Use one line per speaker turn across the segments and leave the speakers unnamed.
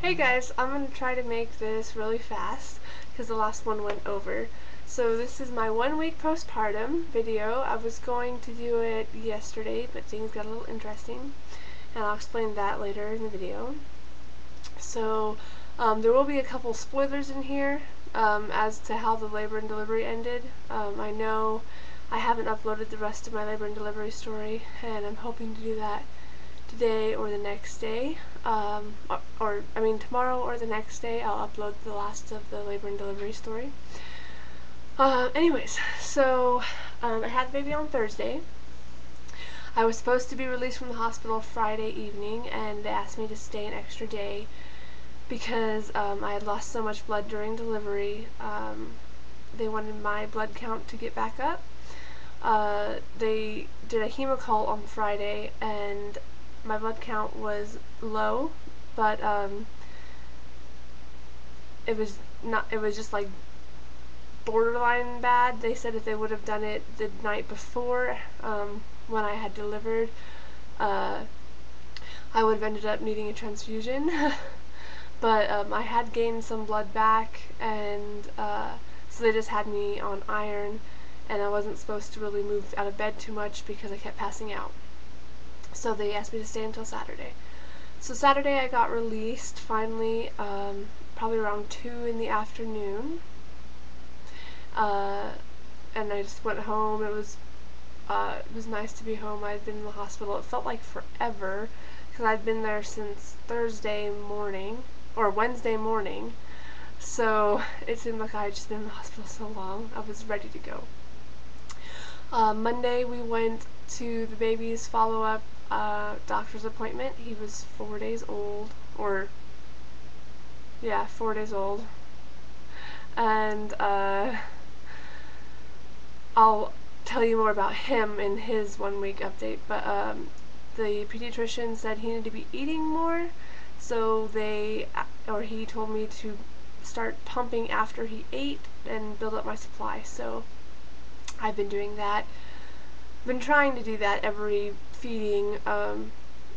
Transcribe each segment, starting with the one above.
Hey guys, I'm going to try to make this really fast because the last one went over. So this is my 1 week postpartum video. I was going to do it yesterday, but things got a little interesting, and I'll explain that later in the video. So there will be a couple spoilers in here as to how the labor and delivery ended. I know I haven't uploaded the rest of my labor and delivery story, and I'm hoping to do that today or the next day, tomorrow or the next day. I'll upload the last of the labor and delivery story. Anyways, so I had the baby on Thursday. I was supposed to be released from the hospital Friday evening, and they asked me to stay an extra day because I had lost so much blood during delivery. They wanted my blood count to get back up. They did a hemocall on Friday, and my blood count was low, but it was just like borderline bad. They said if they would have done it the night before, when I had delivered, I would have ended up needing a transfusion. But I had gained some blood back, and so they just had me on iron, and I wasn't supposed to really move out of bed too much because I kept passing out. So they asked me to stay until Saturday. So Saturday I got released finally, probably around 2 in the afternoon. And I just went home. It was nice to be home. I'd been in the hospital. It felt like forever because I'd been there since Thursday morning or Wednesday morning. So it seemed like I had just been in the hospital so long. I was ready to go. Monday we went to the baby's follow-up doctor's appointment. He was 4 days old, 4 days old, and I'll tell you more about him in his 1 week update, but the pediatrician said he needed to be eating more, so he told me to start pumping after he ate and build up my supply, so I've been doing that. Been trying to do that every feeding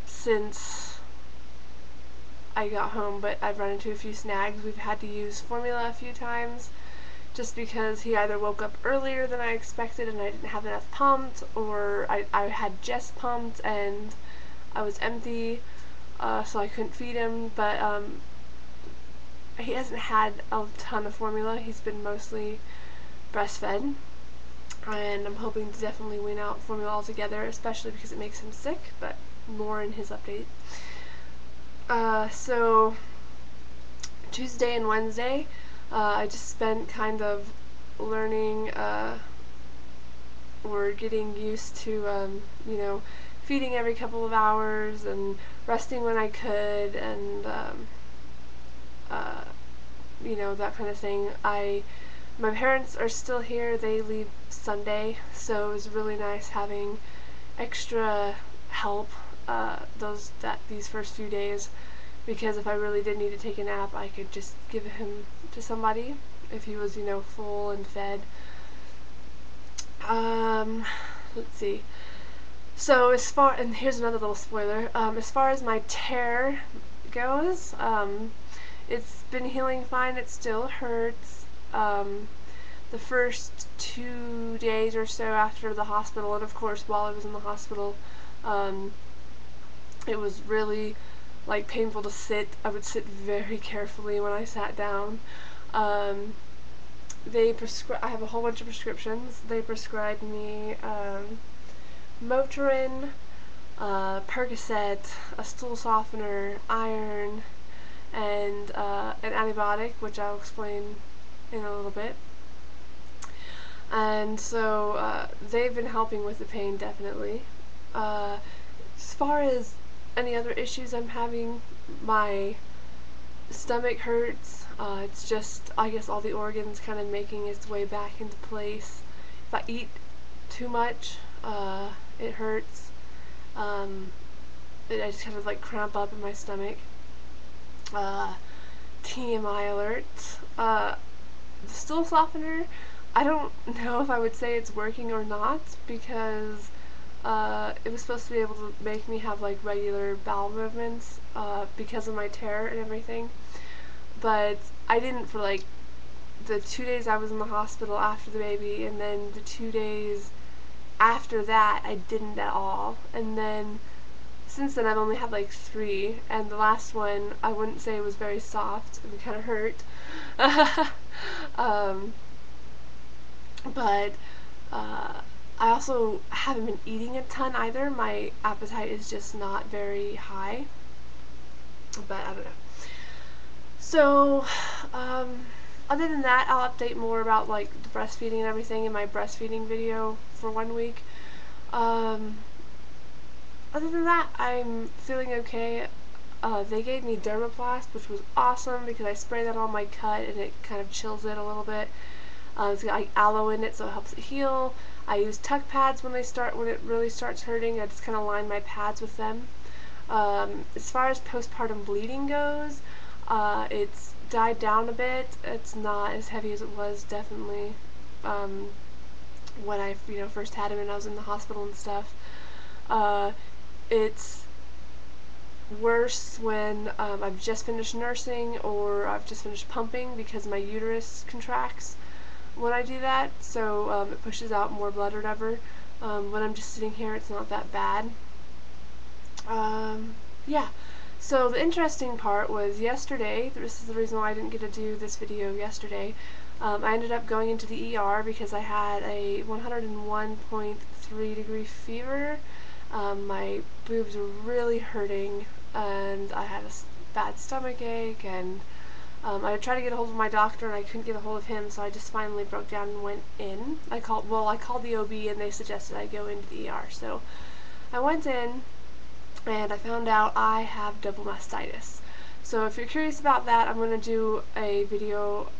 since I got home, but I've run into a few snags. We've had to use formula a few times just because he either woke up earlier than I expected and I didn't have enough pumped, or I had just pumped and I was empty, so I couldn't feed him. But he hasn't had a ton of formula. He's been mostly breastfed, and I'm hoping to definitely wean out formula altogether, especially because it makes him sick, but more in his update. So Tuesday and Wednesday, I just spent kind of learning or getting used to, feeding every couple of hours and resting when I could, and that kind of thing. My parents are still here. They leave Sunday, so it was really nice having extra help these first few days, because if I really did need to take a nap, I could just give him to somebody if he was, full and fed. Let's see. So and here's another little spoiler, as far as my tear goes, it's been healing fine. It still hurts. The first 2 days or so after the hospital, and of course while I was in the hospital, it was really painful to sit. I would sit very carefully when I sat down. I have a whole bunch of prescriptions. They prescribed me Motrin, Percocet, a stool softener, iron, and an antibiotic, which I'll explain in a little bit. And so they've been helping with the pain, definitely. As far as any other issues I'm having, my stomach hurts. It's just, I guess, all the organs kind of making its way back into place. If I eat too much, it hurts. I just kind of cramp up in my stomach. TMI alert. The stool softener, I don't know if I would say it's working or not, because it was supposed to be able to make me have like regular bowel movements because of my tear and everything, but I didn't for like the 2 days I was in the hospital after the baby, and then the 2 days after that I didn't at all, and then since then I've only had like 3, and the last one I wouldn't say was very soft. It kind of hurt. um, but I also haven't been eating a ton either. My appetite is just not very high, but I don't know. So, other than that, I'll update more about like the breastfeeding and everything in my breastfeeding video for 1 week. Other than that, I'm feeling okay. They gave me Dermaplast, which was awesome because I spray that on my cut and it kind of chills it a little bit. It's got like aloe in it, so it helps it heal. I use tuck pads when it really starts hurting. I just kind of line my pads with them. As far as postpartum bleeding goes, it's died down a bit. It's not as heavy as it was, definitely, when I first had him and I was in the hospital and stuff. It's worse when I've just finished nursing or I've just finished pumping because my uterus contracts when I do that, so it pushes out more blood or whatever. When I'm just sitting here, it's not that bad. Yeah. So the interesting part was yesterday, this is the reason why I didn't get to do this video yesterday, I ended up going into the ER because I had a 101.3 degree fever. My boobs were really hurting and I had a bad stomach ache, and I tried to get a hold of my doctor and I couldn't get a hold of him, so I just finally broke down and went in. I called the OB and they suggested I go into the ER. So I went in and I found out I have double mastitis. So if you're curious about that, I'm going to do a video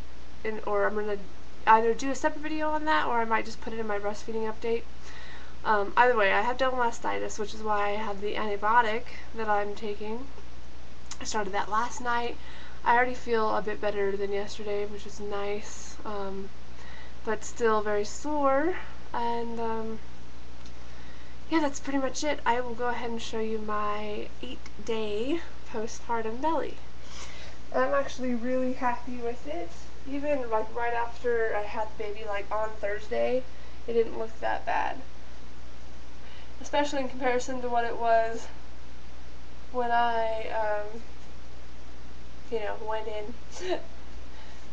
or I'm going to either do a separate video on that or I might just put it in my breastfeeding update. Either way, I have double mastitis, which is why I have the antibiotic that I'm taking. I started that last night. I already feel a bit better than yesterday, which is nice, but still very sore, and yeah, that's pretty much it. I will go ahead and show you my 8-day postpartum belly. I'm actually really happy with it. Even like right after I had the baby, like on Thursday, it didn't look that bad. Especially in comparison to what it was when I, went in.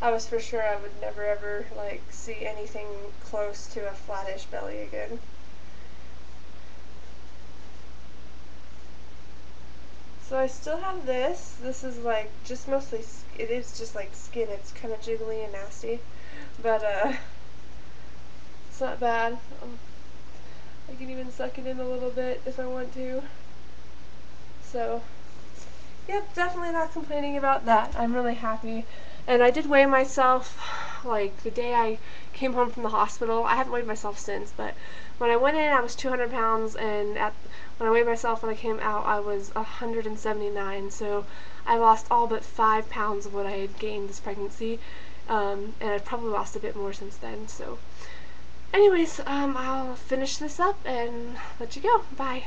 I was for sure I would never ever like see anything close to a flattish belly again. So I still have this. This is like just mostly, it is just like skin. It's kind of jiggly and nasty, but it's not bad. I can even suck it in a little bit if I want to. So, yep, definitely not complaining about that. I'm really happy. And I did weigh myself like the day I came home from the hospital. I haven't weighed myself since, but when I went in I was 200 pounds, and when I weighed myself when I came out I was 179, so I lost all but 5 pounds of what I had gained this pregnancy, and I've probably lost a bit more since then. So anyways, I'll finish this up and let you go. Bye.